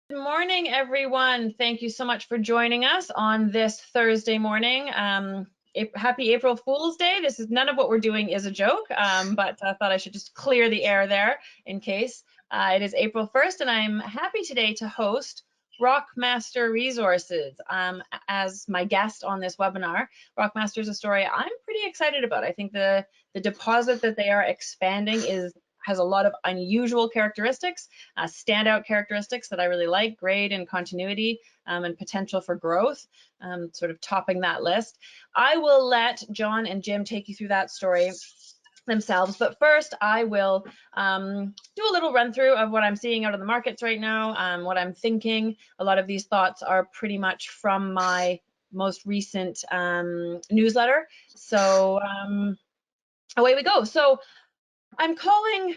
Good morning, everyone. Thank you so much for joining us on this Thursday morning. Happy April Fool's Day. This is none of what we're doing is a joke, but I thought I should just clear the air there in case. It is April 1st, and I'm happy today to host Rockmaster Resources as my guest on this webinar. Rockmaster is a story I'm pretty excited about. I think the deposit that they are expanding has a lot of unusual characteristics, standout characteristics that I really like, grade and continuity, and potential for growth, sort of topping that list. I will let John and Jim take you through that story themselves, but first I will do a little run through of what I'm seeing out of the markets right now, what I'm thinking. A lot of these thoughts are pretty much from my most recent newsletter. So away we go. So I'm calling,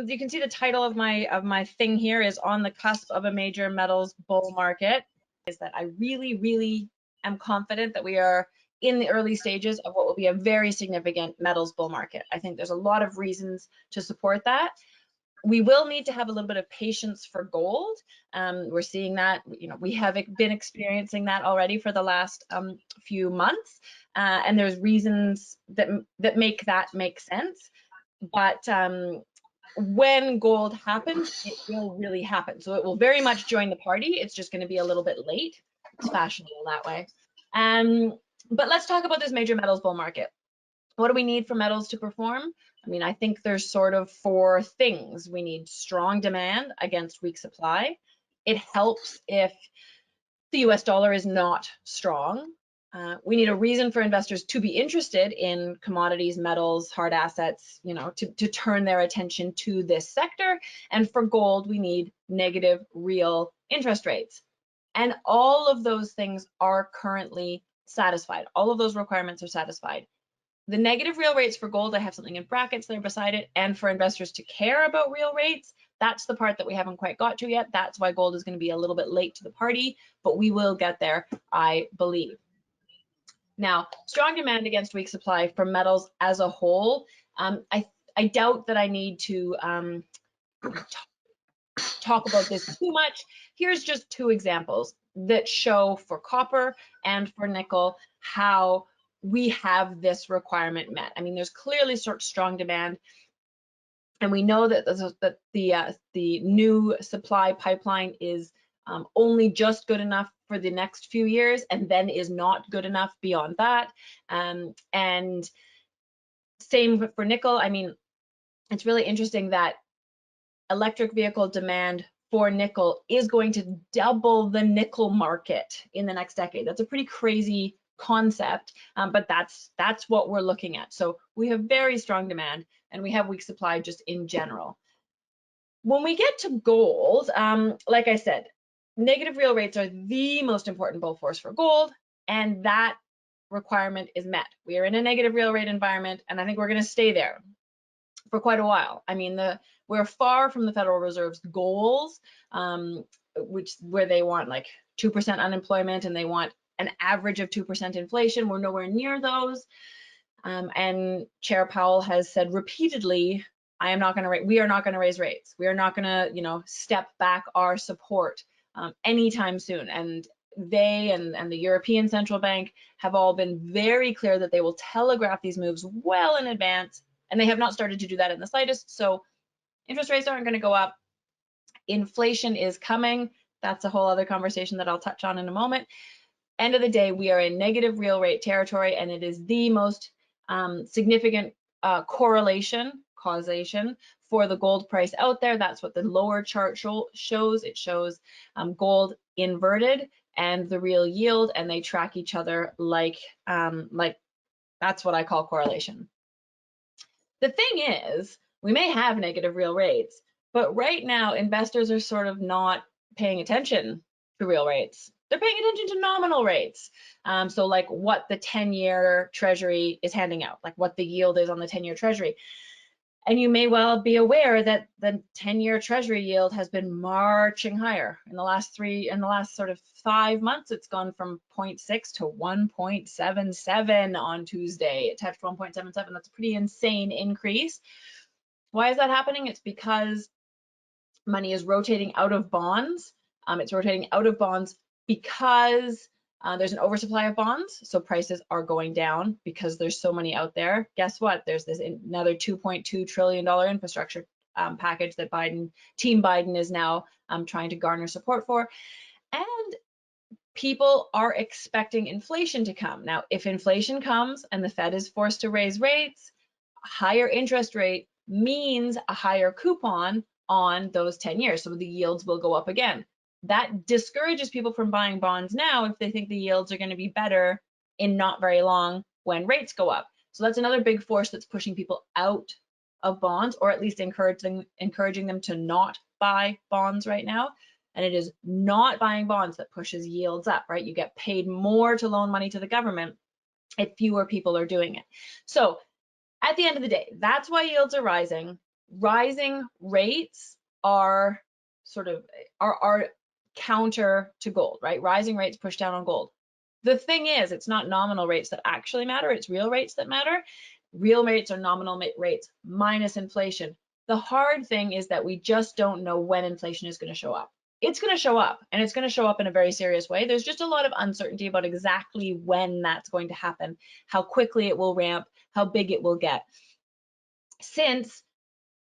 you can see the title of my thing here is On the Cusp of a Major Metals Bull Market. Is that I really am confident that we are in the early stages of what will be a very significant metals bull market. I think there's a lot of reasons to support that. We will need to have a little bit of patience for gold. We're seeing that, we have been experiencing that already for the last few months, and there's reasons that make that make sense. But when gold happens, it will really happen. So it will very much join the party. It's just going to be a little bit late. It's fashionable that way. But let's talk about this major metals bull market. What do we need for metals to perform? I mean, I think there's sort of 4 things. We need strong demand against weak supply. It helps if the US dollar is not strong. We need a reason for investors to be interested in commodities, metals, hard assets, to turn their attention to this sector. And for gold, we need negative real interest rates. And all of those things are currently satisfied. All of those requirements are satisfied. The negative real rates for gold, I have something in brackets there beside it, and for investors to care about real rates, that's the part that we haven't quite got to yet. That's why gold is going to be a little bit late to the party, but we will get there, I believe. Now, strong demand against weak supply for metals as a whole. I doubt that I need to talk about this too much. Here's just 2 examples that show for copper and for nickel how we have this requirement met. I mean, there's clearly sort of strong demand, and we know that the new supply pipeline is only just good enough for the next few years, and then is not good enough beyond that. And same for nickel. I mean, it's really interesting that electric vehicle demand for nickel is going to double the nickel market in the next decade. That's a pretty crazy concept, but that's what we're looking at. So we have very strong demand, and we have weak supply just in general. When we get to gold, like I said, negative real rates are the most important bull force for gold, and that requirement is met. We are in a negative real rate environment, and I think we're going to stay there for quite a while. I mean, we're far from the Federal Reserve's goals, where they want like 2% unemployment and they want an average of 2% inflation. We're nowhere near those. And Chair Powell has said repeatedly, we are not going to raise rates. We are not going to, step back our support anytime soon. And they and the European Central Bank have all been very clear that they will telegraph these moves well in advance, and they have not started to do that in the slightest. So interest rates aren't going to go up. Inflation is coming. That's a whole other conversation that I'll touch on in a moment. End of the day, we are in negative real rate territory, and it is the most significant causation for the gold price out there. That's what the lower chart shows. It shows gold inverted and the real yield, and they track each other like that's what I call correlation. The thing is, we may have negative real rates, but right now investors are sort of not paying attention to real rates. They're paying attention to nominal rates. So like what the 10-year treasury is handing out, like what the yield is on the 10-year treasury. And you may well be aware that the 10-year treasury yield has been marching higher. In the last sort of 5 months, it's gone from 0.6 to 1.77 on Tuesday. It touched 1.77. That's a pretty insane increase. Why is that happening? It's because money is rotating out of bonds It's rotating out of bonds because there's an oversupply of bonds, so prices are going down because there's so many out there. Guess what? There's this another $2.2 trillion infrastructure package that Team Biden is now trying to garner support for. And people are expecting inflation to come. Now, if inflation comes and the Fed is forced to raise rates, a higher interest rate means a higher coupon on those 10 years. So the yields will go up again. That discourages people from buying bonds now if they think the yields are going to be better in not very long when rates go up. So that's another big force that's pushing people out of bonds, or at least encouraging them to not buy bonds right now. And it is not buying bonds that pushes yields up, right? You get paid more to loan money to the government if fewer people are doing it. So at the end of the day, that's why yields are rising. Rising rates are sort of are counter to gold, right? Rising rates push down on gold. The thing is, it's not nominal rates that actually matter, it's real rates that matter. Real rates are nominal rates minus inflation. The hard thing is that we just don't know when inflation is going to show up. It's going to show up, and it's going to show up in a very serious way. There's just a lot of uncertainty about exactly when that's going to happen, how quickly it will ramp, how big it will get. Since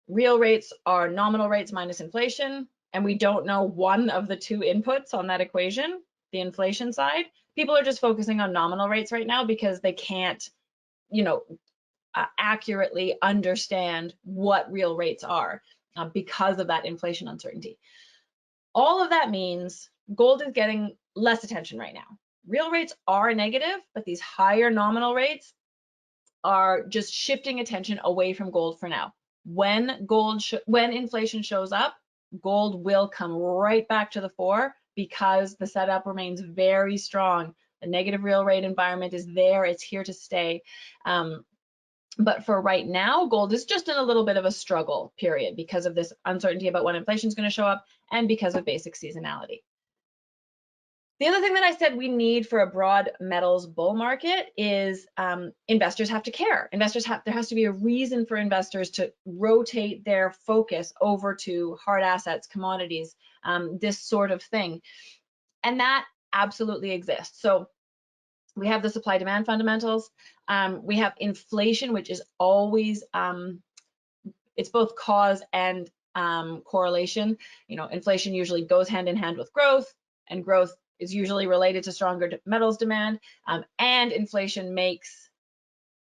real rates are nominal rates minus inflation, and we don't know one of the two inputs on that equation, the inflation side, people are just focusing on nominal rates right now because they can't, accurately understand what real rates are because of that inflation uncertainty. All of that means gold is getting less attention right now. Real rates are negative, but these higher nominal rates are just shifting attention away from gold for now. When inflation shows up, gold will come right back to the fore because the setup remains very strong. The negative real rate environment is there, it's here to stay. But for right now, gold is just in a little bit of a struggle period because of this uncertainty about when inflation is going to show up and because of basic seasonality. The other thing that I said we need for a broad metals bull market is investors have to care. There has to be a reason for investors to rotate their focus over to hard assets, commodities, this sort of thing. And that absolutely exists. So we have the supply demand fundamentals. We have inflation, which is always, it's both cause and correlation. Inflation usually goes hand in hand with growth, and growth is usually related to stronger metals demand, and inflation makes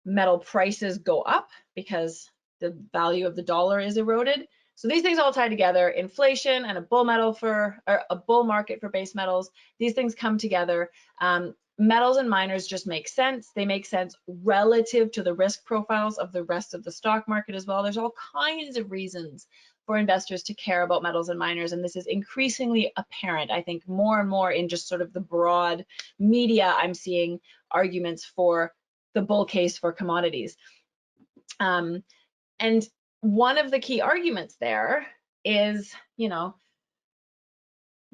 metal prices go up because the value of the dollar is eroded. So these things all tie together. Inflation and a bull market for base metals, these things come together. Metals and miners just make sense. They make sense relative to the risk profiles of the rest of the stock market as well. There's all kinds of reasons for investors to care about metals and miners, and this is increasingly apparent, I think, more and more in just sort of the broad media. I'm seeing arguments for the bull case for commodities. And one of the key arguments there is,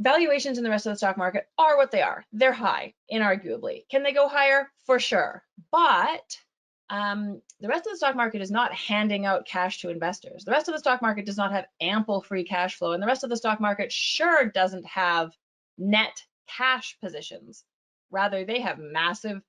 valuations in the rest of the stock market are what they are. They're high, inarguably. Can they go higher? For sure. But the rest of the stock market is not handing out cash to investors. The rest of the stock market does not have ample free cash flow, and the rest of the stock market sure doesn't have net cash positions. Rather, they have massive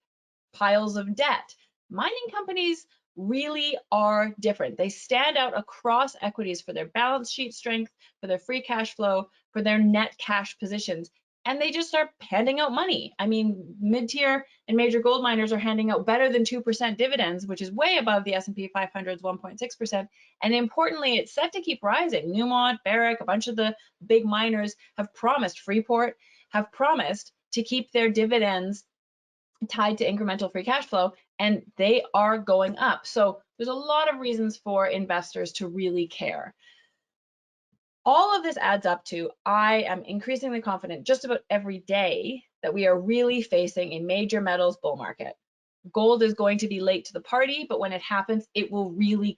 piles of debt. Mining companies really are different. They stand out across equities for their balance sheet strength, for their free cash flow, for their net cash positions, and they just start handing out money. I mean, mid-tier and major gold miners are handing out better than 2% dividends, which is way above the S&P 500's 1.6%. And importantly, it's set to keep rising. Newmont, Barrick, a bunch of the big miners have promised, Freeport have promised to keep their dividends tied to incremental free cash flow, and they are going up. So there's a lot of reasons for investors to really care. All of this adds up to, I am increasingly confident just about every day that we are really facing a major metals bull market. Gold is going to be late to the party, but when it happens, it will really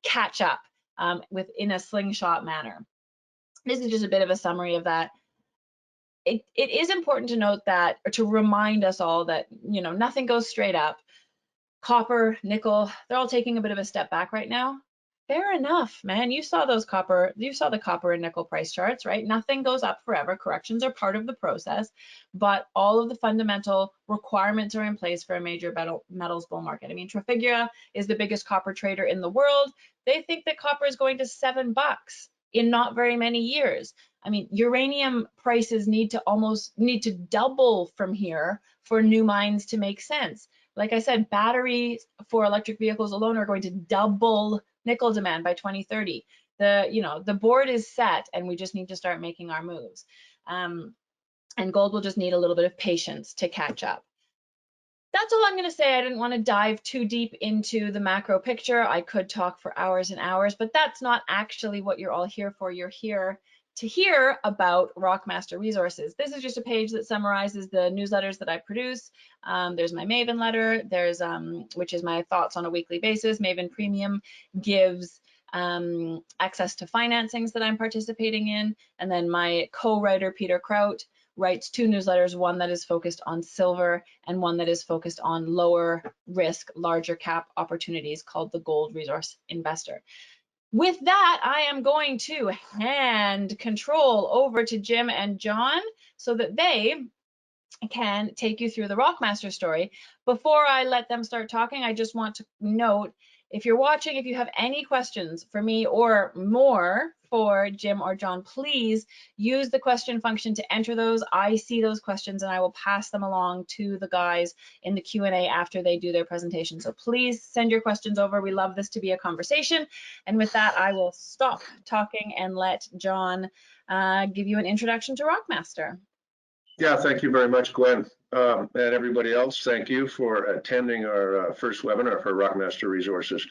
catch up within a slingshot manner. This is just a bit of a summary of that. It is important to note that, or to remind us all that, nothing goes straight up. Copper, nickel, they're all taking a bit of a step back right now. Fair enough, man. You saw the copper and nickel price charts, right? Nothing goes up forever. Corrections are part of the process, but all of the fundamental requirements are in place for a major metals bull market. I mean, Trafigura is the biggest copper trader in the world. They think that copper is going to $7 in not very many years. I mean, uranium prices need to double from here for new mines to make sense. Like I said, batteries for electric vehicles alone are going to double nickel demand by 2030. The board is set, and we just need to start making our moves. And gold will just need a little bit of patience to catch up. That's all I'm going to say. I didn't want to dive too deep into the macro picture. I could talk for hours and hours, but that's not actually what you're all here for. You're here to hear about Rockmaster Resources. This is just a page that summarizes the newsletters that I produce. There's my Maven letter, there's which is my thoughts on a weekly basis. Maven Premium gives access to financings that I'm participating in. And then my co-writer, Peter Kraut, writes 2 newsletters, one that is focused on silver and one that is focused on lower risk, larger cap opportunities, called the Gold Resource Investor. With that, I am going to hand control over to Jim and John so that they can take you through the Rockmaster story. Before I let them start talking, I just want to note, if you're watching, if you have any questions for me or more for Jim or John, please use the question function to enter those. I see those questions and I will pass them along to the guys in the Q&A after they do their presentation. So please send your questions over. We love this to be a conversation. And with that, I will stop talking and let John give you an introduction to Rockmaster. Yeah, thank you very much, Gwen. And everybody else, thank you for attending our first webinar for Rockmaster Resources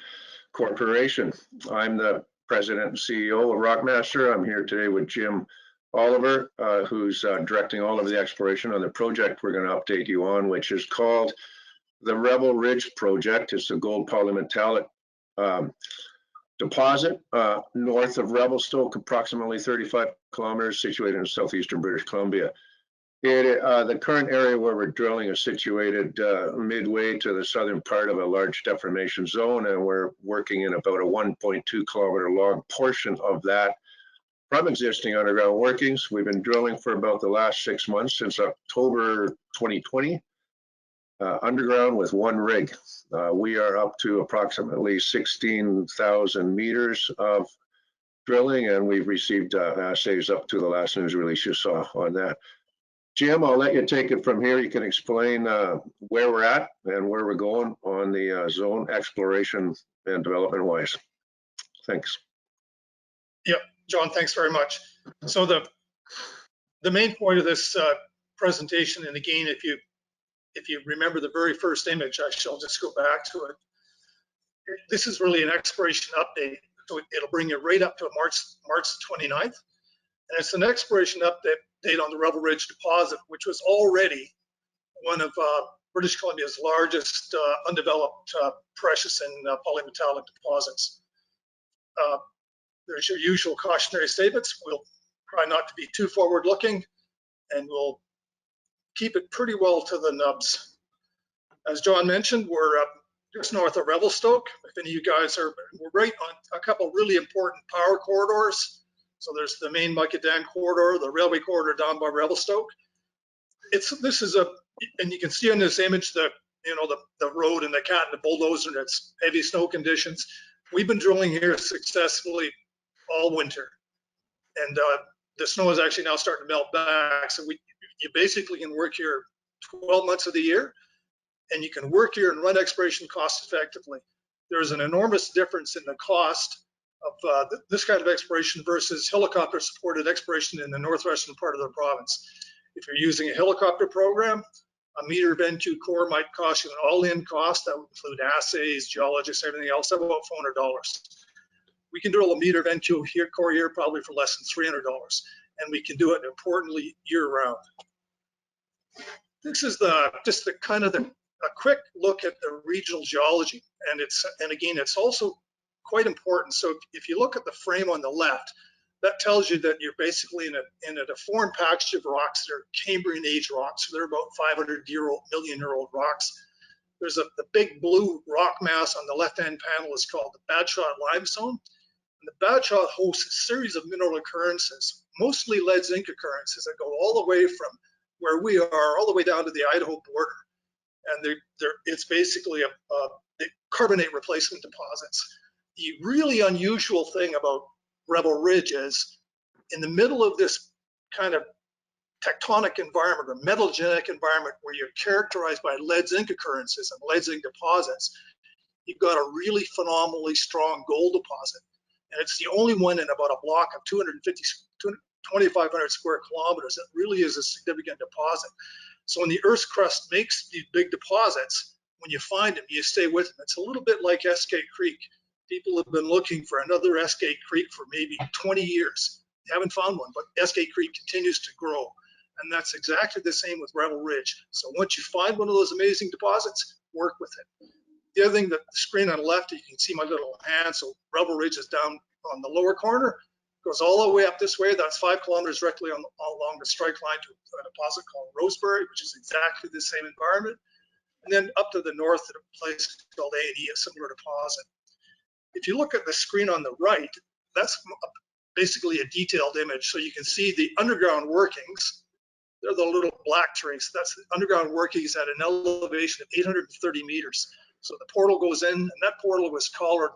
Corporation. I'm the president and CEO of Rockmaster. I'm here today with Jim Oliver, who's directing all of the exploration on the project we're going to update you on, which is called the Revel Ridge Project. It's a gold polymetallic deposit north of Revelstoke, approximately 35 kilometers, situated in southeastern British Columbia. The current area where we're drilling is situated midway to the southern part of a large deformation zone, and we're working in about a 1.2 kilometer long portion of that from existing underground workings. We've been drilling for about the last 6 months, since October 2020, underground with 1 rig. We are up to approximately 16,000 meters of drilling, and we've received assays up to the last news release you saw on that. Jim, I'll let you take it from here. You can explain where we're at and where we're going on the zone exploration and development wise. Thanks. Yep, John, thanks very much. So the main point of this presentation, and again, if you remember the very first image, I shall just go back to it. This is really an exploration update. So it'll bring you right up to March 29th. And it's an exploration update on the Revel Ridge deposit, which was already one of British Columbia's largest undeveloped precious and polymetallic deposits. There's your usual cautionary statements. We'll try not to be too forward-looking, and we'll keep it pretty well to the nubs. As John mentioned, we're just north of Revelstoke. If any of you guys we're right on a couple really important power corridors. So there's the main Macadam corridor, the railway corridor down by Revelstoke. And you can see on this image the road and the cat and the bulldozer, and its heavy snow conditions. We've been drilling here successfully all winter, and the snow is actually now starting to melt back. So you basically can work here 12 months of the year, and you can work here and run exploration cost effectively. There's an enormous difference in the cost of this kind of exploration versus helicopter supported exploration in the northwestern part of the province. If you're using a helicopter program, a meter of NQ core might cost you an all-in cost. That would include assays, geologists, everything else, about $400. We can drill a meter of NQ core here probably for less than $300, and we can do it importantly year-round. This is a quick look at the regional geology, and again, it's also quite important. So if you look at the frame on the left, that tells you that you're basically in a deformed package of rocks that are Cambrian age rocks. So they're about 500 million year old rocks. There's the big blue rock mass on the left-hand panel is called the Badshot Limestone. And the Badshot hosts a series of mineral occurrences, mostly lead zinc occurrences that go all the way from where we are all the way down to the Idaho border. And it's basically a carbonate replacement deposits. The really unusual thing about Revel Ridge is in the middle of this kind of tectonic environment or metallogenic environment where you're characterized by lead zinc occurrences and lead zinc deposits, you've got a really phenomenally strong gold deposit. And it's the only one in about a block of 2,500 square kilometers that really is a significant deposit. So when the Earth's crust makes these big deposits, when you find them, you stay with them. It's a little bit like Eskay Creek. People have been looking for another Eskay Creek for maybe 20 years. They haven't found one, but Eskay Creek continues to grow. And that's exactly the same with Revel Ridge. So once you find one of those amazing deposits, work with it. The other thing, the screen on the left, you can see my little hand. So Revel Ridge is down on the lower corner, goes all the way up this way. That's 5 kilometers directly along the strike line to a deposit called Roseberry, which is exactly the same environment. And then up to the north at a place called A&E, a similar deposit. If you look at the screen on the right, that's basically a detailed image. So you can see the underground workings. They're the little black trace. That's the underground workings at an elevation of 830 meters. So the portal goes in, and that portal was collared,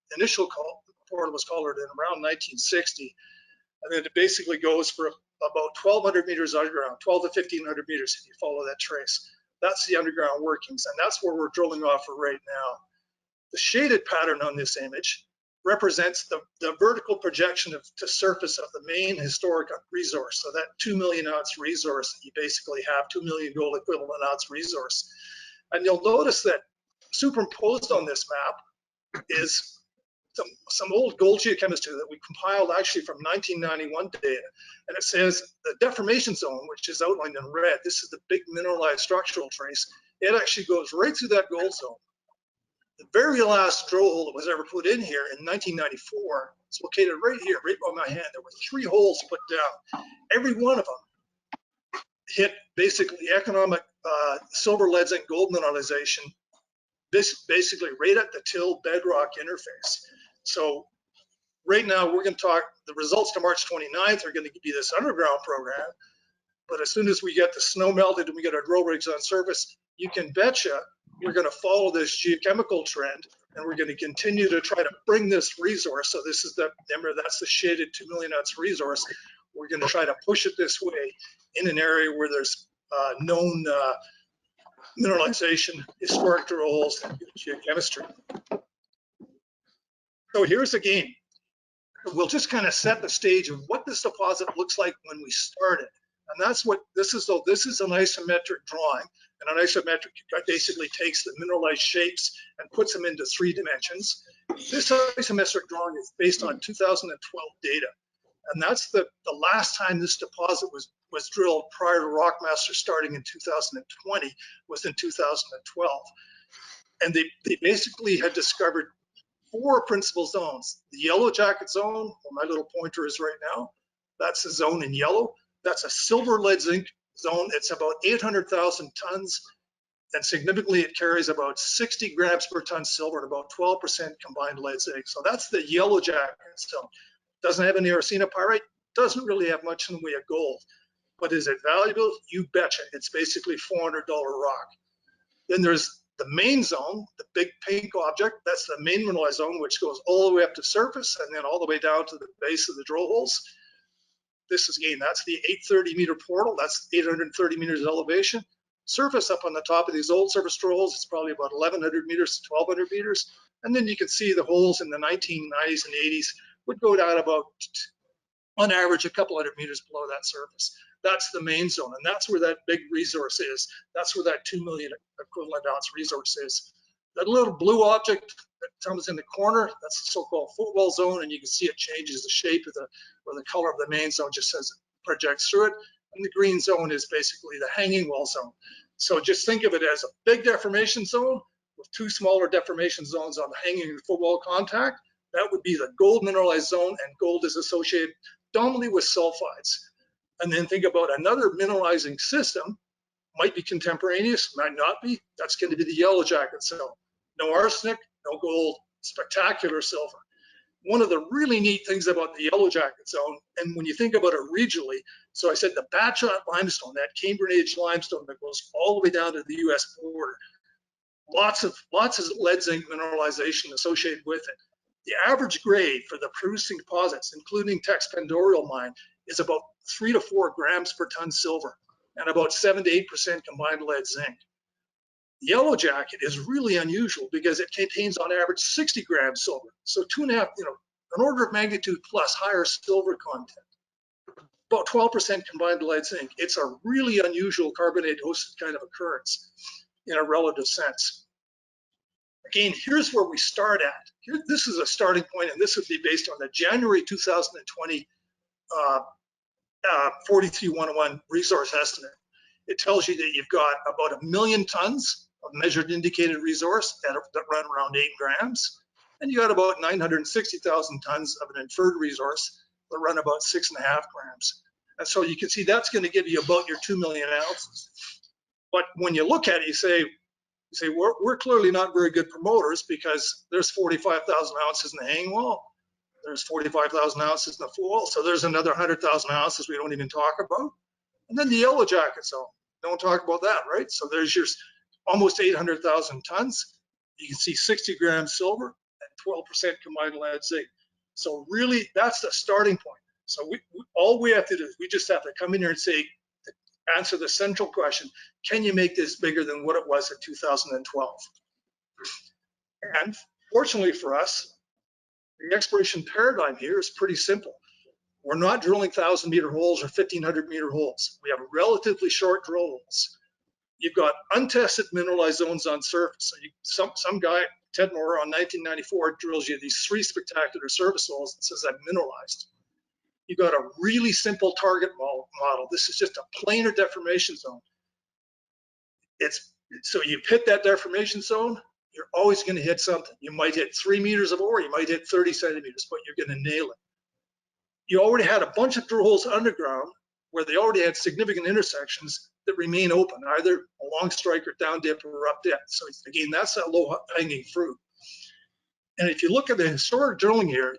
the initial portal was collared in around 1960. And then it basically goes for about 1,200 meters underground, 12 to 1,500 meters if you follow that trace. That's the underground workings, and that's where we're drilling off for right now. The shaded pattern on this image represents the vertical projection to surface of the main historic resource. So that 2 million ounce resource that you basically have, 2 million gold equivalent ounce resource. And you'll notice that superimposed on this map is some old gold geochemistry that we compiled actually from 1991 data. And it says the deformation zone, which is outlined in red, this is the big mineralized structural trace. It actually goes right through that gold zone. The very last drill hole that was ever put in here in 1994 is located right here, right by my hand. There were 3 holes put down. Every one of them hit basically economic silver, lead, zinc, gold mineralization, this basically right at the till bedrock interface. So right now we're going to talk, the results to March 29th are going to be this underground program. But as soon as we get the snow melted and we get our drill rigs on surface, you can betcha we're going to follow this geochemical trend, and we're going to continue to try to bring this resource. So this is remember, that's the shaded 2 million ounce resource. We're going to try to push it this way in an area where there's known mineralization, historic drill holes, and geochemistry. So here's the game. We'll just kind of set the stage of what this deposit looks like when we started. And that's what this is. So this is an isometric drawing. And an isometric basically takes the mineralized shapes and puts them into 3 dimensions. This isometric drawing is based on 2012 data. And that's the last time this deposit was drilled prior to Rockmaster starting in 2020 was in 2012. And they basically had discovered 4 principal zones. The yellow jacket zone, where my little pointer is right now, that's the zone in yellow. That's a silver lead zinc zone. It's about 800,000 tons, and significantly it carries about 60 grams per ton silver and about 12% combined lead zinc. So that's the yellow jacket zone. Doesn't have any arsenopyrite, doesn't really have much in the way of gold. But is it valuable? You betcha. It's basically $400 rock. Then there's the main zone, the big pink object. That's the main mineralized zone, which goes all the way up to surface and then all the way down to the base of the drill holes. This is, again, that's the 830 meter portal. That's 830 meters elevation. Surface up on the top of these old surface drill holes, it's probably about 1,100 meters to 1,200 meters. And then you can see the holes in the 1990s and 80s would go down about, on average, a couple hundred meters below that surface. That's the main zone, and that's where that big resource is. That's where that 2 million equivalent ounce resource is. That little blue object that comes in the corner, that's the so-called footwall zone, and you can see it changes the shape of or the color of the main zone just as it projects through it. And the green zone is basically the hanging wall zone. So just think of it as a big deformation zone with 2 smaller deformation zones on the hanging and footwall contact. That would be the gold mineralized zone, and gold is associated dominantly with sulfides. And then think about another mineralizing system, might be contemporaneous, might not be. That's going to be the yellow jacket zone. No arsenic, no gold, spectacular silver. One of the really neat things about the yellow jacket zone, and when you think about it regionally, so I said the Batshot limestone, that Cambrian age limestone that goes all the way down to the US border, lots of lead zinc mineralization associated with it. The average grade for the producing deposits, including Tex Pandorial mine, is about 3 to 4 grams per ton silver and about 7 to 8% combined lead zinc. Yellow jacket is really unusual because it contains on average 60 grams silver. So 2.5, an order of magnitude plus higher silver content. About 12% combined lead zinc. It's a really unusual carbonate hosted kind of occurrence in a relative sense. Again, here's where we start at. Here, this is a starting point, and this would be based on the January 2020 43-101 resource estimate. It tells you that you've got about 1 million tons of measured indicated resource that run around 8 grams, and you got about 960,000 tons of an inferred resource that run about 6.5 grams. And so you can see that's going to give you about your 2 million ounces. But when you look at it, you say we're clearly not very good promoters because there's 45,000 ounces in the hanging wall. There's 45,000 ounces in the full wall. So there's another 100,000 ounces we don't even talk about. And then the yellow jacket zone. Don't talk about that, right? So there's your almost 800,000 tons. You can see 60 grams silver and 12% combined lead zinc. So really, that's the starting point. So all we have to do is we just have to come in here and say, answer the central question, can you make this bigger than what it was in 2012? And fortunately for us, the exploration paradigm here is pretty simple. We're not drilling 1,000-meter holes or 1,500-meter holes. We have relatively short drill holes. You've got untested mineralized zones on surface. So some guy, Ted Moore, on 1994 drills you these 3 spectacular surface holes and says, I'm mineralized. You've got a really simple target model. This is just a planar deformation zone. So you hit that deformation zone, you're always going to hit something. You might hit 3 meters of ore, you might hit 30 centimeters, but you're going to nail it. You already had a bunch of drill holes underground where they already had significant intersections that remain open, either along strike or down dip or up dip. So again, that's that low hanging fruit. And if you look at the historic drilling here,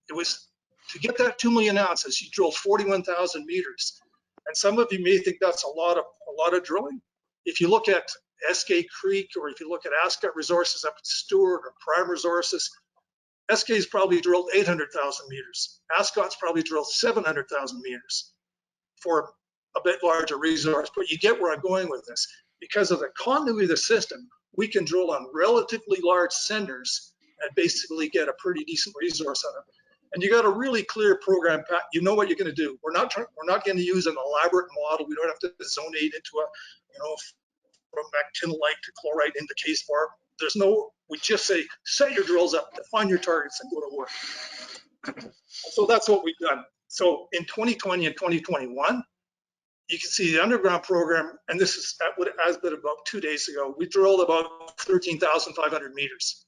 it was to get that 2 million ounces, you drilled 41,000 meters. And some of you may think that's a lot of drilling. If you look at SK Creek, or if you look at Ascot Resources up at Stewart or Prime Resources, SK's probably drilled 800,000 meters. Ascot's probably drilled 700,000 meters for a bit larger resource. But you get where I'm going with this. Because of the continuity of the system, we can drill on relatively large centers and basically get a pretty decent resource out of it. And you got a really clear program. You know what you're going to do. We're not going to use an elaborate model. We don't have to zonate into a, from actinolite to chlorite into case bar. We just say, set your drills up, define your targets, and go to work. So that's what we've done. So in 2020 and 2021, you can see the underground program, and this is what it has been about 2 days ago. We drilled about 13,500 meters.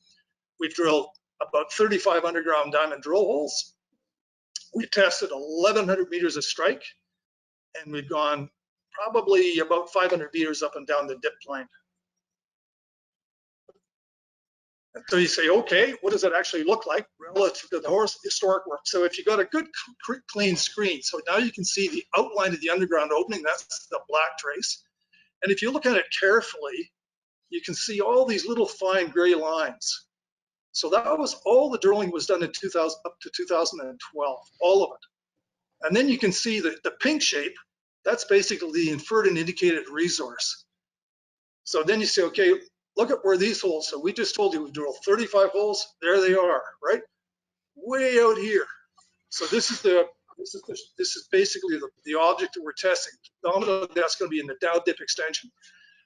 We've drilled about 35 underground diamond drill holes. We tested 1,100 meters of strike, and we've gone probably about 500 meters up and down the dip plane. And so you say, okay, what does it actually look like relative to the historic work? So if you got a good clean screen, so now you can see the outline of the underground opening, that's the black trace. And if you look at it carefully, you can see all these little fine gray lines. So that was all the drilling was done in 2000 up to 2012, all of it. And then you can see that the pink shape, that's basically the inferred and indicated resource. So then you say, okay, look at where these holes. So we just told you we drilled 35 holes. There they are, right? Way out here. So this is basically the object that we're testing. Domino, that's going to be in the down dip extension.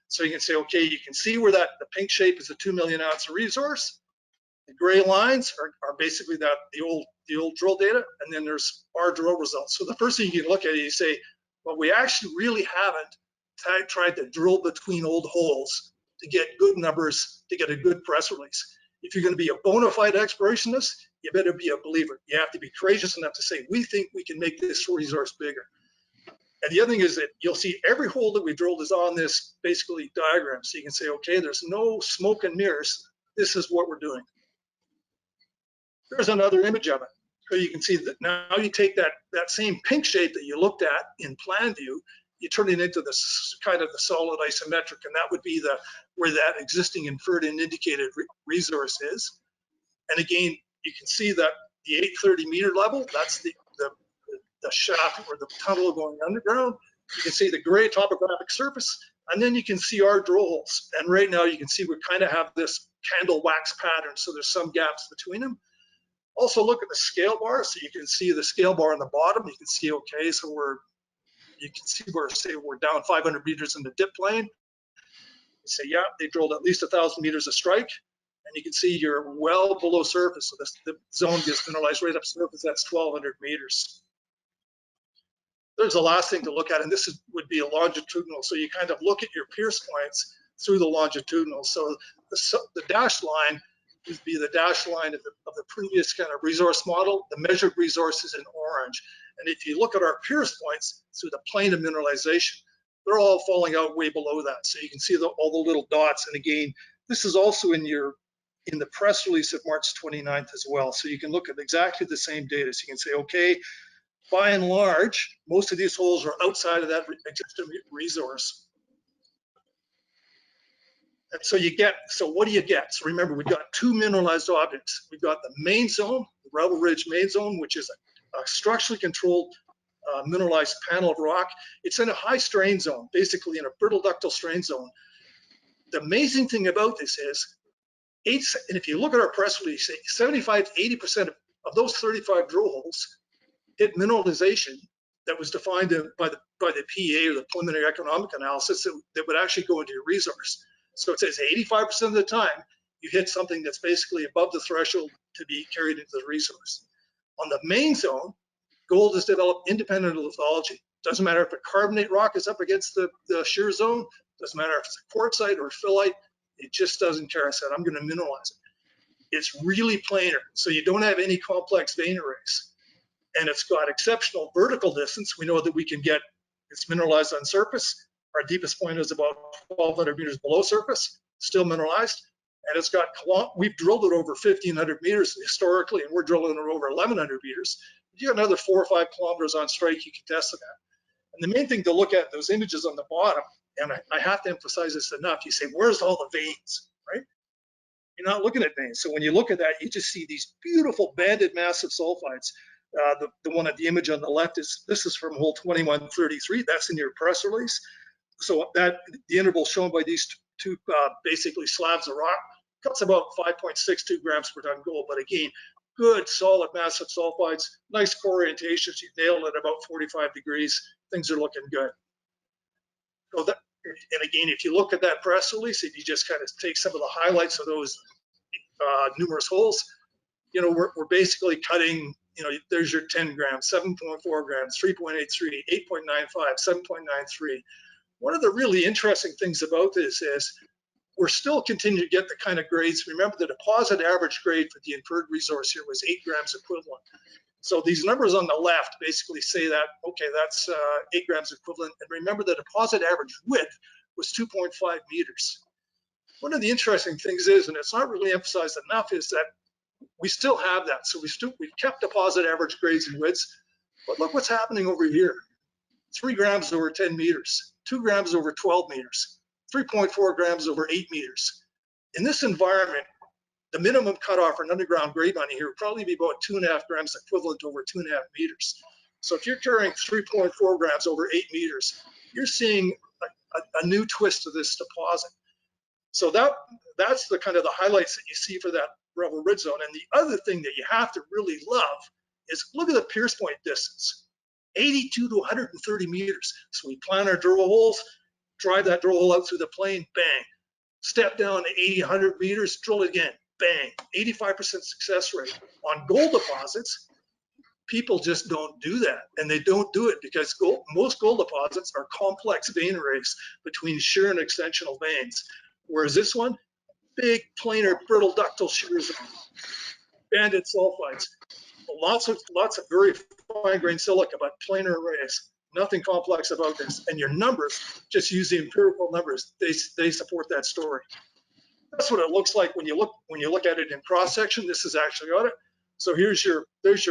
So you can say, okay, you can see where the pink shape is a 2 million ounce resource. The gray lines are basically the old drill data, and then there's our drill results. So the first thing you can look at is you say, well, we actually really haven't tried to drill between old holes to get good numbers, to get a good press release. If you're going to be a bona fide explorationist, you better be a believer. You have to be courageous enough to say, we think we can make this resource bigger. And the other thing is that you'll see every hole that we drilled is on this basically diagram. So you can say, okay, there's no smoke and mirrors. This is what we're doing. There's another image of it. So you can see that now you take that same pink shape that you looked at in plan view, you turn it into this kind of the solid isometric, and that would be where that existing inferred and indicated resource is. And again, you can see that the 830 meter level, that's the shaft or the tunnel going underground. You can see the gray topographic surface, and then you can see our drill holes. And right now you can see we kind of have this candle wax pattern, so there's some gaps between them. Also look at the scale bar, so you can see the scale bar on the bottom. You can see, okay, so you can see we're down 500 meters in the dip plane. You say, yeah, they drilled at least 1,000 meters of strike, and you can see you're well below surface. So the zone gets mineralized right up surface. That's 1,200 meters. There's the last thing to look at, and this would be a longitudinal. So you kind of look at your pierce points through the longitudinal. So the dashed line would be the dashed line of the previous kind of resource model. The measured resource is in orange. And if you look at our pierce points through the plane of mineralization, they're all falling out way below that. So you can see all the little dots. And again, this is also in the press release of March 29th as well. So you can look at exactly the same data. So you can say, okay, by and large, most of these holes are outside of that existing resource. And so what do you get? So remember, we've got two mineralized objects. We've got the main zone, the Revel Ridge main zone, which is a structurally controlled mineralized panel of rock. It's in a high strain zone, basically in a brittle ductile strain zone. The amazing thing about this is, and if you look at our press release, 75 to 80% of those 35 drill holes hit mineralization that was defined by the PEA, or the preliminary economic analysis, that would actually go into your resource. So it says 85% of the time you hit something that's basically above the threshold to be carried into the resource. On the main zone, gold is developed independent of lithology. Doesn't matter if a carbonate rock is up against the shear zone, doesn't matter if it's a quartzite or a phyllite, it just doesn't care. I said, I'm going to mineralize it. It's really planar, so you don't have any complex vein arrays. And it's got exceptional vertical distance. We know that it's mineralized on surface. Our deepest point is about 1,200 meters below surface, still mineralized. And we've drilled it over 1,500 meters historically, and we're drilling it over 1,100 meters. You got another 4 or 5 kilometers on strike, you can test it at. And the main thing to look at, those images on the bottom, and I have to emphasize this enough, you say, where's all the veins, right? You're not looking at veins. So when you look at that, you just see these beautiful banded massive sulfides. The one at the image on the left this is from hole 2133. That's in your press release. So the interval shown by these two basically slabs of rock cuts about 5.62 grams per ton gold. But again, good, solid, massive sulfides, nice core orientations. You nailed it about 45 degrees. Things are looking good. So and again, if you look at that press release, if you just kind of take some of the highlights of those numerous holes, we're basically cutting, there's your 10 grams, 7.4 grams, 3.83, 8.95, 7.93. One of the really interesting things about this is we're still continuing to get the kind of grades. Remember, the deposit average grade for the inferred resource here was 8 grams equivalent. So these numbers on the left basically say that, okay, that's 8 grams equivalent. And remember, the deposit average width was 2.5 meters. One of the interesting things is, and it's not really emphasized enough, is that we still have that. So we've kept deposit average grades and widths, but look what's happening over here. 3 grams over 10 meters, 2 grams over 12 meters, 3.4 grams over 8 meters. In this environment, the minimum cutoff for an underground grade mining here would probably be about 2.5 grams equivalent over 2.5 meters. So if you're carrying 3.4 grams over 8 meters, you're seeing a new twist to this deposit. So that's the kind of the highlights that you see for that Revel Ridge zone. And the other thing that you have to really love is look at the pierce point distance, 82 to 130 meters. So we plan our drill holes, drive that drill hole out through the plane, bang. Step down to 80, 100 meters, drill it again, bang. 85% success rate. On gold deposits, people just don't do that. And they don't do it because most gold deposits are complex vein arrays between shear and extensional veins. Whereas this one, big, planar, brittle ductile shear zone, banded sulfides, lots of very fine-grained silica, but planar arrays. Nothing complex about this. And your numbers, just use the empirical numbers. They support that story. That's what it looks like when you look at it in cross section. This is actually on it. So there's your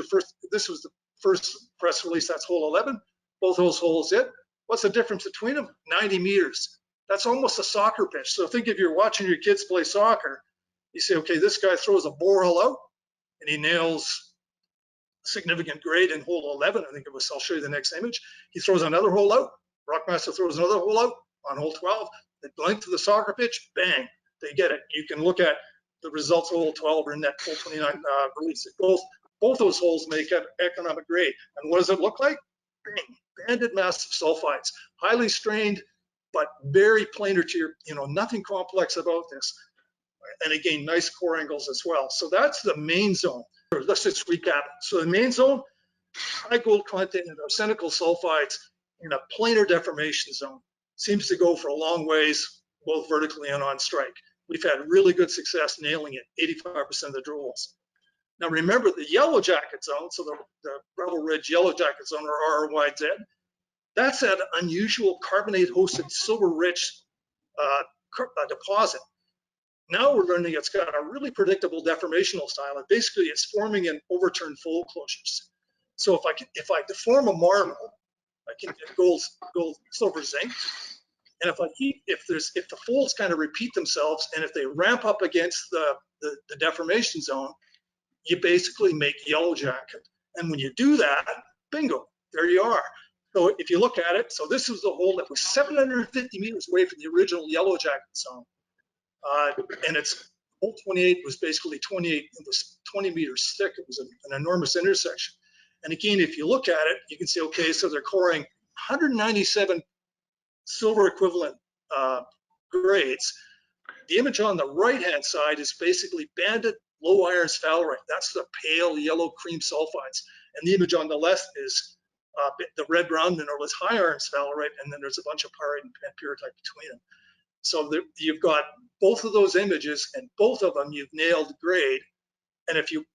first. This was the first press release. That's hole 11. Both those holes hit. What's the difference between them? 90 meters. That's almost a soccer pitch. So think if you're watching your kids play soccer, you say, okay, this guy throws a borehole out and he nails significant grade in hole 11. I think it was, I'll show you the next image. He throws another hole out. Rockmaster throws another hole out on hole 12. The length of the soccer pitch, bang, they get it. You can look at the results of hole 12 or in that hole 29 release. Both those holes make up economic grade. And what does it look like? Bang, banded massive sulfides, highly strained, but very planar to your, nothing complex about this. And again, nice core angles as well. So that's the main zone. Let's just recap. So the main zone, high gold content in arsenical sulfides in a planar deformation zone. Seems to go for a long ways, both vertically and on strike. We've had really good success nailing it, 85% of the drill holes. Now remember the yellow jacket zone, so the Revel Ridge yellow jacket zone, or RYZ, that's that unusual carbonate-hosted silver-rich deposit. Now we're learning it's got a really predictable deformational style, and basically it's forming in overturned fold closures. So if I deform a marble, I can get gold, silver, zinc. And if the folds kind of repeat themselves, and if they ramp up against the deformation zone, you basically make yellow jacket. And when you do that, bingo, there you are. So if you look at it, so this was the hole that was 750 meters away from the original yellow jacket zone. And it's hole 28 was basically 28, it was 20 meters thick. It was an enormous intersection. And again, if you look at it, you can see, okay, so they're coring 197 silver equivalent grades. The image on the right-hand side is basically banded low iron sphalerite. That's the pale yellow cream sulfides. And the image on the left is the red-brown mineral is high iron sphalerite, and then there's a bunch of pyrite and pyrrhotite between them. So you've got both of those images, and both of them you've nailed grade. And if you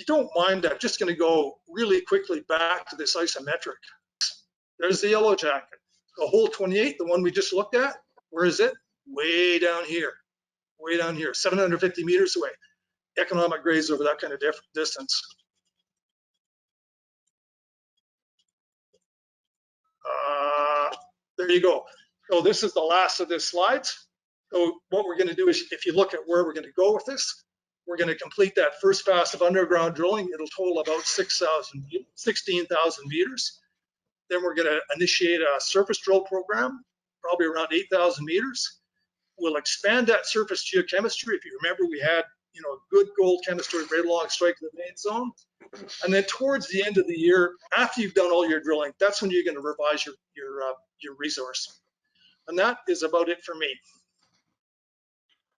don't mind, I'm just going to go really quickly back to this isometric. There's the yellow jacket. So hole 28, the one we just looked at, where is it? Way down here, 750 meters away. Economic grades over that kind of distance. There you go. So this is the last of the slides. So what we're going to do is, if you look at where we're going to go with this, we're going to complete that first pass of underground drilling. It'll total about 16,000 meters. Then we're going to initiate a surface drill program, probably around 8,000 meters. We'll expand that surface geochemistry. If you remember, we had good gold chemistry right along strike of the main zone. And then towards the end of the year, after you've done all your drilling, that's when you're going to revise your resource. And that is about it for me.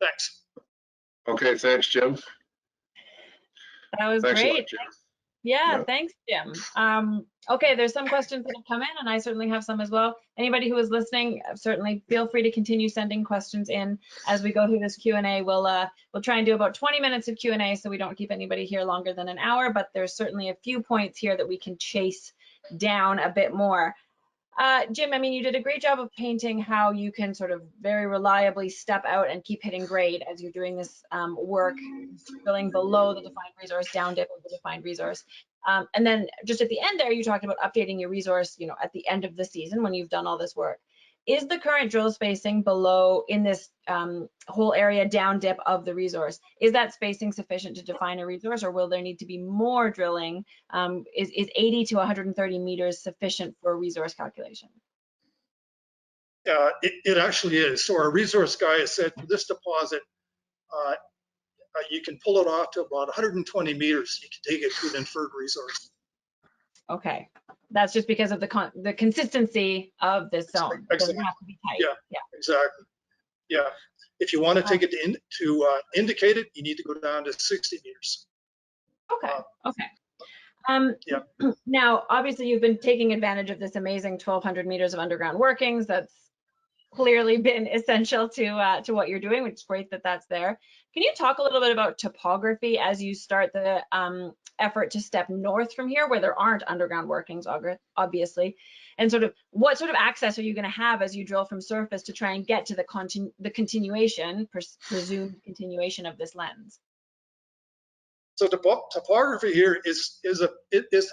Thanks. Okay, thanks, Jim. That was Thanks great. a lot, Jim. Yeah, thanks, Jim. Okay, there's some questions that have come in, and I certainly have some as well. Anybody who is listening, certainly feel free to continue sending questions in as we go through this Q&A. We'll try and do about 20 minutes of Q&A so we don't keep anybody here longer than an hour, but there's certainly a few points here that we can chase down a bit more. Jim, I mean, you did a great job of painting how you can sort of very reliably step out and keep hitting grade as you're doing this work, drilling below the defined resource, down dip of the defined resource. And then just at the end there, you talked about updating your resource, at the end of the season when you've done all this work. Is the current drill spacing below in this whole area down dip of the resource, is that spacing sufficient to define a resource, or will there need to be more drilling? Is 80 to 130 meters sufficient for a resource calculation? It actually is. So our resource guy has said for this deposit, you can pull it off to about 120 meters. You can take it to an inferred resource. Okay. That's just because of the consistency of this zone. It doesn't have to be tight. Yeah, exactly. Yeah. If you want to take it to indicate it, you need to go down to 60 meters. Okay. Yeah. Now, obviously, you've been taking advantage of this amazing 1,200 meters of underground workings. That's clearly been essential to what you're doing, which is great that that's there. Can you talk a little bit about topography as you start the effort to step north from here, where there aren't underground workings, obviously, And sort of what sort of access are you going to have as you drill from surface to try and get to the presumed continuation of this lens? So topography here is a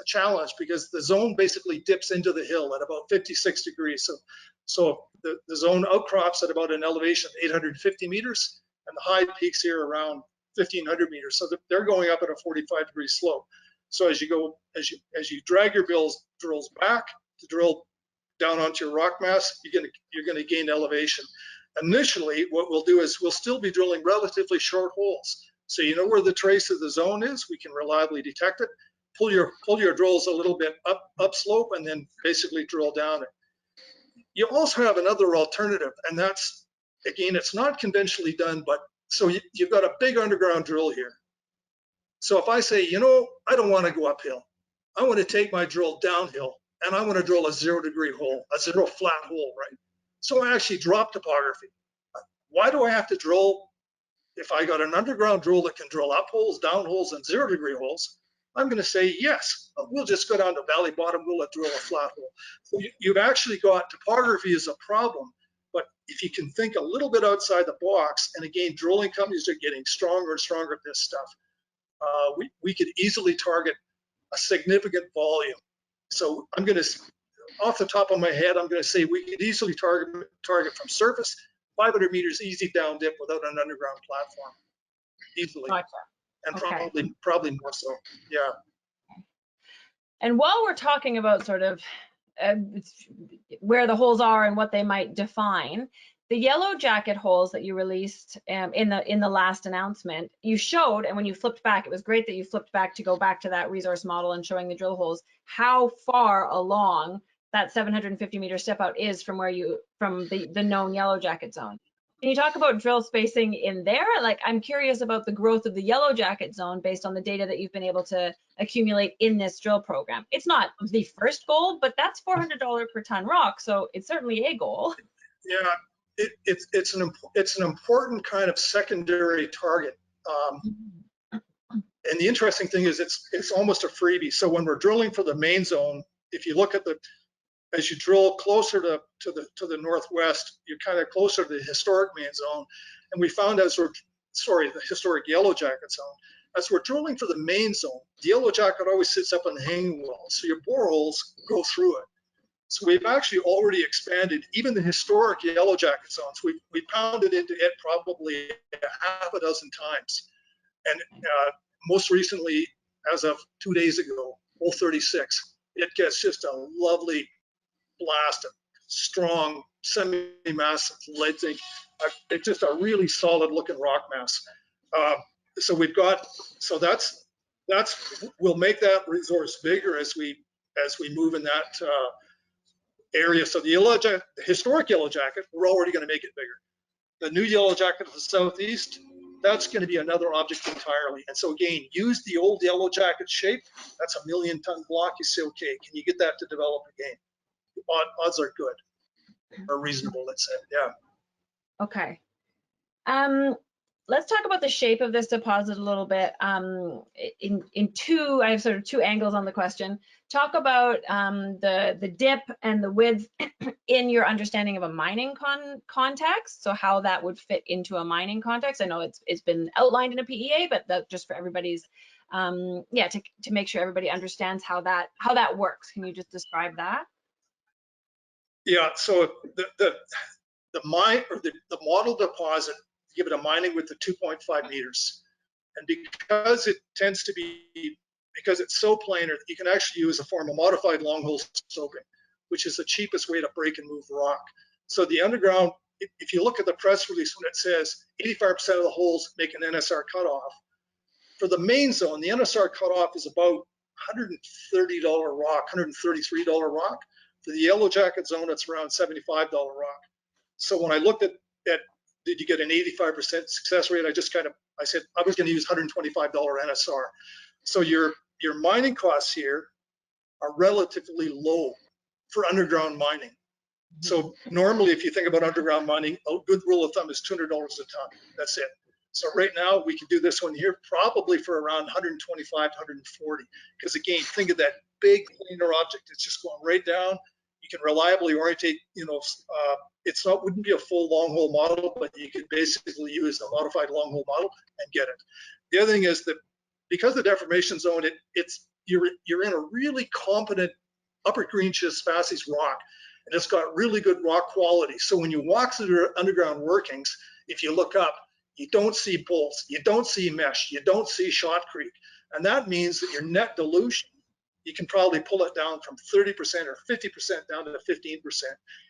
challenge because the zone basically dips into the hill at about 56 degrees. So the zone outcrops at about an elevation of 850 meters, and the high peaks here around 1,500 meters. So they're going up at a 45-degree slope. So as you drag your drills back to drill down onto your rock mass, you're gonna gain elevation. Initially, what we'll do is we'll still be drilling relatively short holes. So you know where the trace of the zone is, we can reliably detect it. Pull your drills a little bit upslope and then basically drill down it. You also have another alternative, and that's, again, it's not conventionally done, but so you've got a big underground drill here. So if I say, you know, I don't want to go uphill, I want to take my drill downhill, and I want to drill a 0-degree hole, a zero flat hole, right? So I actually drop topography. Why do I have to drill? If I got an underground drill that can drill up holes, down holes, and 0-degree holes, I'm going to say, yes, we'll just go down to valley bottom, we'll drill a flat hole. So you've actually got topography as a problem, but if you can think a little bit outside the box, and again, drilling companies are getting stronger and stronger at this stuff, we could easily target a significant volume. So I'm going to, off the top of my head, I'm going to say we could easily target from surface 500 meters easy down dip without an underground platform, easily. Gotcha. And Okay. probably more so, yeah. And while we're talking about sort of where the holes are and what they might define, the yellow jacket holes that you released in the last announcement, you showed, and when you flipped back, it was great that you flipped back to go back to that resource model and showing the drill holes, how far along that 750-meter step out is from the known yellow jacket zone. Can you talk about drill spacing in there? Like, I'm curious about the growth of the yellow jacket zone based on the data that you've been able to accumulate in this drill program. It's not the first goal, but that's $400 per ton rock, so it's certainly a goal. Yeah, it's an important kind of secondary target. And the interesting thing is it's almost a freebie. So when we're drilling for the main zone, if you look at as you drill closer to the northwest, you're kind of closer to the historic main zone. And we found the historic yellow jacket zone, as we're drilling for the main zone, the yellow jacket always sits up on the hanging wall. So your boreholes go through it. So we've actually already expanded even the historic yellow jacket zones. We pounded into it probably half a dozen times. And most recently, as of 2 days ago, hole 36, it gets just a lovely blast of strong, semi-massive lead zinc. It's just a really solid looking rock mass. So we'll make that resource bigger as we move in that area. So the historic yellow jacket, we're already going to make it bigger. The new yellow jacket to the southeast, that's going to be another object entirely. And so again, use the old yellow jacket shape. That's a 1 million ton block. You say, okay, can you get that to develop again? Odds are good, or reasonable, let's say, yeah. Okay. Let's talk about the shape of this deposit a little bit. I have sort of two angles on the question. Talk about the dip and the width in your understanding of a mining context. So how that would fit into a mining context. I know it's been outlined in a PEA, but that just for everybody's, to make sure everybody understands how that works. Can you just describe that? Yeah. So the model deposit, give it a mining width of 2.5 meters. And because it's so planar, you can actually use a form of modified long hole stoping, which is the cheapest way to break and move rock. So the underground, if you look at the press release when it says 85% of the holes make an NSR cutoff, for the main zone, the NSR cutoff is about $130 rock, $133 rock. For the yellow jacket zone, it's around $75 rock. So when I looked at did you get an 85% success rate? I said I was going to use $125 NSR. So your mining costs here are relatively low for underground mining. So normally, if you think about underground mining, a good rule of thumb is $200 a ton. That's it. So right now we can do this one here probably for around 125 to 140. Because again, think of that big planar object. It's just going right down. You can reliably orientate, wouldn't be a full long hole model, but you could basically use a modified long hole model and get it. The other thing is that because the deformation zone, you're in a really competent upper green schist facies rock, and it's got really good rock quality. So when you walk through the underground workings, if you look up, you don't see bolts, you don't see mesh, you don't see shotcrete. And that means that your net dilution, you can probably pull it down from 30% or 50% down to 15%.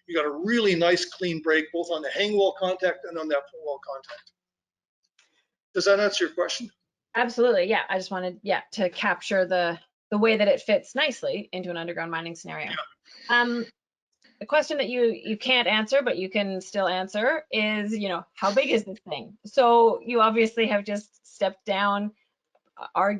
You got a really nice clean break, both on the hang wall contact and on that full wall contact. Does that answer your question? Absolutely, yeah. I just wanted, to capture the way that it fits nicely into an underground mining scenario. Yeah. The question that you can't answer, but you can still answer is, how big is this thing? So you obviously have just stepped down, are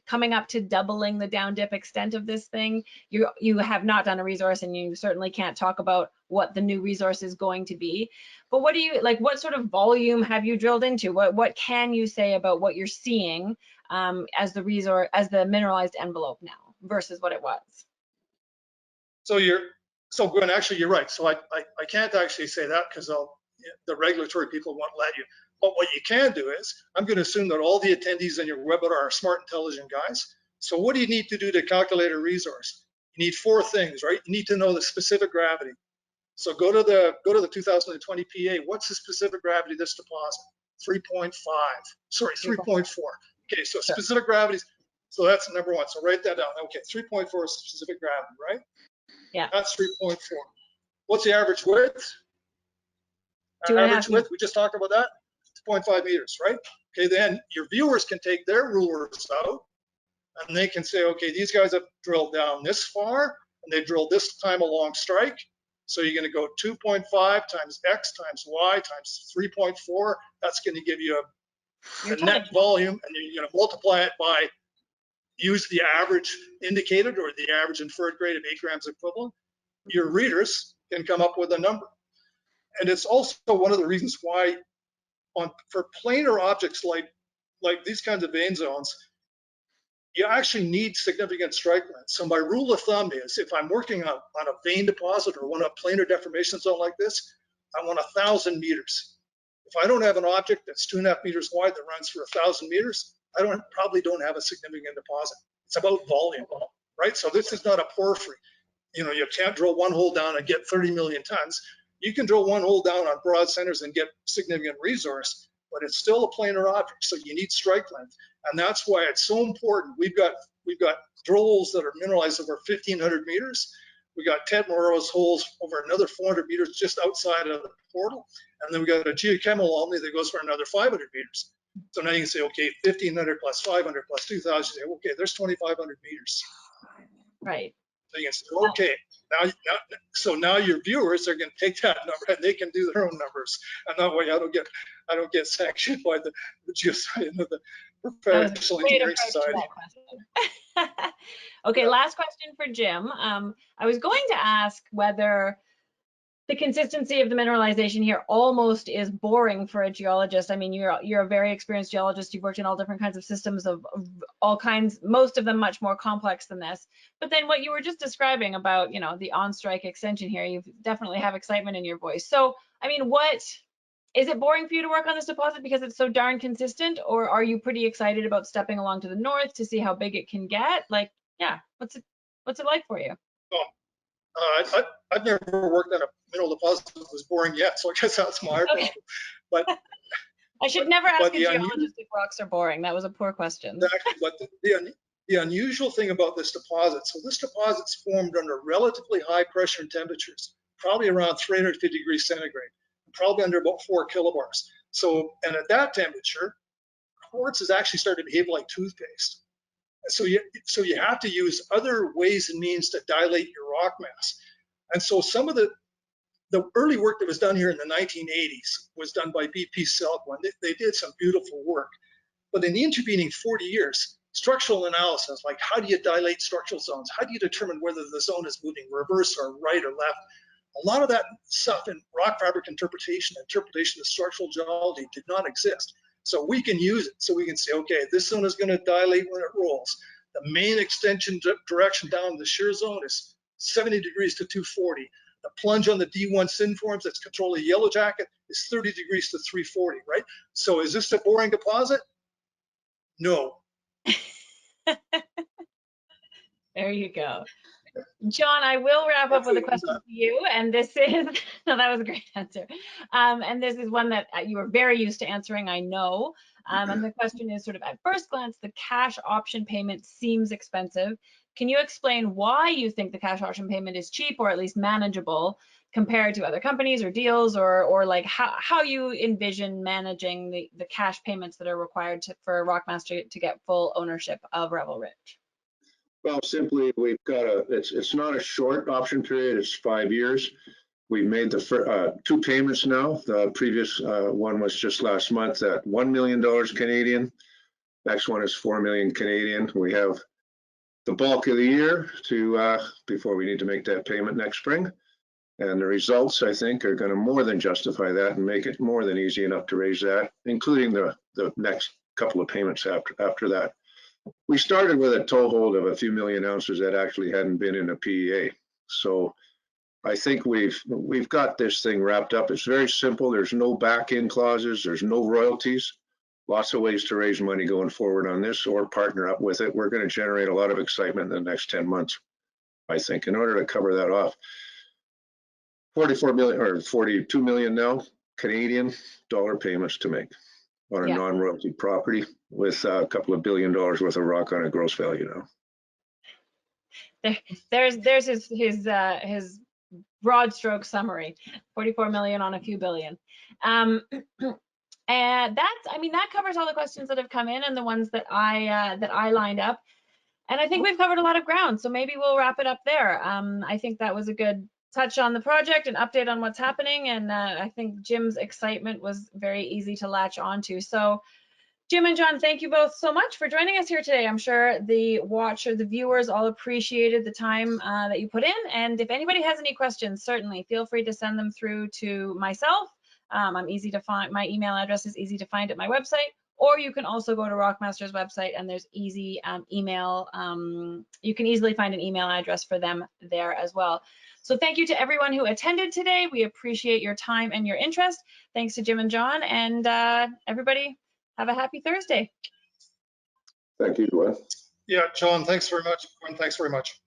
coming up to doubling the down dip extent of this thing. You have not done a resource, and you certainly can't talk about what the new resource is going to be. But what do you like? What sort of volume have you drilled into? What can you say about what you're seeing as the mineralized envelope now versus what it was? So Gwen, actually, you're right. So I can't actually say that because the regulatory people won't let you. But what you can do is, I'm going to assume that all the attendees in your webinar are smart, intelligent guys. So what do you need to do to calculate a resource? You need 4 things, right? You need to know the specific gravity. So go to the 2020 PA. What's the specific gravity of this deposit? 3.5. Sorry, 3.4. Okay, so specific gravities. So that's number 1. So write that down. Okay, 3.4 is specific gravity, right? Yeah. That's 3.4. What's the average width? 2.5 average width, we just talked about that. 2.5 meters, right? Okay, then your viewers can take their rulers out and they can say, okay, these guys have drilled down this far and they drilled this time along strike. So you're going to go 2.5 times X times Y times 3.4. That's going to give you a net volume, and you're going to multiply it by, use the average indicated or the average inferred grade of 8 grams equivalent. Your readers can come up with a number. And it's also one of the reasons why for planar objects like these kinds of vein zones, you actually need significant strike length. So my rule of thumb is, if I'm working on a vein deposit or one of a planar deformation zone like this, I want 1,000 meters. If I don't have an object that's 2.5 meters wide that runs for 1,000 meters, I probably don't have a significant deposit. It's about volume, right? So this is not a porphyry. You can't drill one hole down and get 30 million tons. You can drill one hole down on broad centers and get significant resource, but it's still a planar object, so you need strike length. And that's why it's so important. We've got drill holes that are mineralized over 1,500 meters. We got Ted Moreau's holes over another 400 meters just outside of the portal. And then we got a geochemical anomaly that goes for another 500 meters. So now you can say, okay, 1,500 plus 500 plus 2,000, you say, okay, there's 2,500 meters. Right. So you can say, okay, now your viewers are going to take that number and they can do their own numbers, and that way I don't get sanctioned by the Professional Engineering Society. Okay, last question for Jim. I was going to ask whether the consistency of the mineralization here almost is boring for a geologist. I mean, you're a very experienced geologist. You've worked in all different kinds of systems of all kinds, most of them much more complex than this. But then what you were just describing about, the on-strike extension here, you definitely have excitement in your voice. So, I mean, is it boring for you to work on this deposit because it's so darn consistent, or are you pretty excited about stepping along to the north to see how big it can get? Like, yeah, what's it like for you? I've never worked on a mineral deposit that was boring yet, so I guess that's my problem. But I should never ask a geologist if rocks are boring. That was a poor question. Exactly, but the unusual thing about this deposit, so this deposit's formed under relatively high pressure and temperatures, probably around 350 degrees centigrade, probably under about 4 kilobars. So, and at that temperature, quartz is actually starting to behave like toothpaste. So you have to use other ways and means to dilate your rock mass. And so some of the early work that was done here in the 1980s was done by BP Selkman. They did some beautiful work. But in the intervening 40 years, structural analysis, like how do you dilate structural zones? How do you determine whether the zone is moving reverse or right or left? A lot of that stuff in rock fabric interpretation of structural geology did not exist. So we can use it. So we can say, okay, this zone is going to dilate when it rolls. The main extension direction down the shear zone is 70 degrees to 240. The plunge on the D1 Synforms that's controlling Yellow Jacket is 30 degrees to 340, right? So is this a boring deposit? No. There you go. John, I will wrap up with a question for you, and this is, no, that was a great answer. And this is one that you are very used to answering, I know. And the question is sort of, at first glance, the cash option payment seems expensive. Can you explain why you think the cash option payment is cheap or at least manageable compared to other companies or deals, or like how you envision managing the cash payments that are required for Rockmaster to get full ownership of Revel Ridge? Well, simply, we've got it's not a short option period, it's 5 years. We've made the 2 payments now. The previous one was just last month at $1 million Canadian. Next one is 4 million Canadian. We have the bulk of the year to before we need to make that payment next spring. And the results, I think, are going to more than justify that and make it more than easy enough to raise that, including the next couple of payments after that. We started with a toehold of a few million ounces that actually hadn't been in a PEA. So I think we've got this thing wrapped up. It's very simple. There's no back-end clauses. There's no royalties. Lots of ways to raise money going forward on this or partner up with it. We're going to generate a lot of excitement in the next 10 months, I think, in order to cover that off. 44 million or 42 million now Canadian dollar payments to make on a non-royalty property with a couple of $1 billion worth of rock on a gross value now. There's his broad stroke summary. 44 million on a few billion. And that covers all the questions that have come in and the ones that I lined up. And I think we've covered a lot of ground, so maybe we'll wrap it up there. I think that was a good touch on the project, an update on what's happening, and I think Jim's excitement was very easy to latch onto. So Jim and John, thank you both so much for joining us here today. I'm sure the viewers all appreciated the time that you put in, and if anybody has any questions, certainly feel free to send them through to myself. I'm easy to find. My email address is easy to find at my website, or you can also go to Rockmaster's website and there's easy email. You can easily find an email address for them there as well. So thank you to everyone who attended today. We appreciate your time and your interest. Thanks to Jim and John, and everybody have a happy Thursday. Thank you, Gwen. Yeah, John, thanks very much. Gwen, thanks very much.